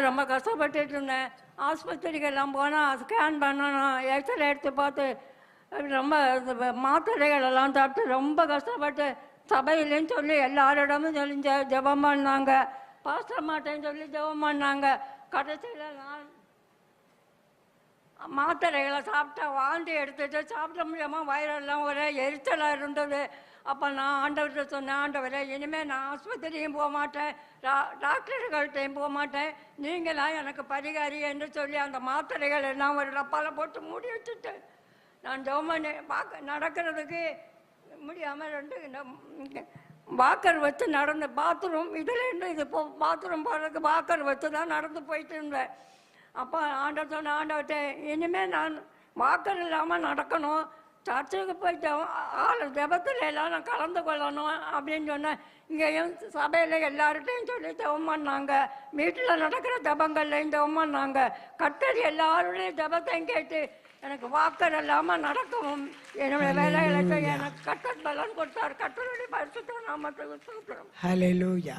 ரொம்ப கஷ்டப்பட்டுட்டு இருந்தேன். ஆஸ்பத்திரிக்கெல்லாம் போனால் ஸ்கேன் பண்ணணும், எக்ஸ்ரே எடுத்து பார்த்து ரொம்ப மாத்திரைகள் எல்லாம் சாப்பிட்டு ரொம்ப கஷ்டப்பட்டு சபையிலேன்னு சொல்லி எல்லாரிடமும் சொல்லி ஜெபம் பண்ணாங்க. பாஸ்டர் மாட்டேன்னு சொல்லி ஜெபம் பண்ணாங்க. கடைசியில் நான் மாத்திரைகளை சாப்பிட்டா வாந்தி எடுத்துட்டு சாப்பிட முடியாமல் வயிறெல்லாம் ஒரே எரிச்சலாக இருந்தது. அப்போ நான் ஆண்டவர்கிட்ட சொன்னேன், ஆண்டவரே இனிமேல் நான் ஆஸ்பத்திரியும் போக மாட்டேன், டாக்டர்கள்ட்டையும் போக மாட்டேன், நீங்களாம் எனக்கு பரிகாரி என்று சொல்லி அந்த மாத்திரைகள் எல்லாம் ஒரு டப்பாவில் போட்டு மூடி வச்சுட்டு நான் ஜெபம் நடக்கிறதுக்கு முடியாமல் 2 வாக்கர் வச்சு நடந்து பாத்ரூம் இதுலேருந்து இது பாத்ரூம் போகிறதுக்கு வாக்கர் வச்சு தான் நடந்து போயிட்டு இருந்தேன். அப்போ ஆண்டவர் சொன்ன, ஆண்டவர்கிட்ட இனிமேல் நான் வாக்கர் இல்லாமல் நடக்கணும், சர்ச்சுக்கு போயிட்டு ஜெபத்தில் எல்லாம் நான் கலந்து கொள்ளணும் அப்படின்னு சொன்னேன். இங்கேயும் சபையில் எல்லார்கிட்டையும் சொல்லி ஜெபம் பண்ணாங்க. வீட்டில் நடக்கிற ஜெபங்கள்லையும் ஜெபம் பண்ணாங்க. கர்த்தர் எல்லாருடையும் ஜெபத்தையும் கேட்டு எனக்கு வாக்கர் இல்லாமல் நடக்கவும் என்னுடைய வேலைகளை எனக்கு கர்த்தர் பலன் கொடுத்தார். கர்த்தருடைய பரிசுத்த நாமத்தை ஸ்தோத்திரம். ஹல்லேலூயா.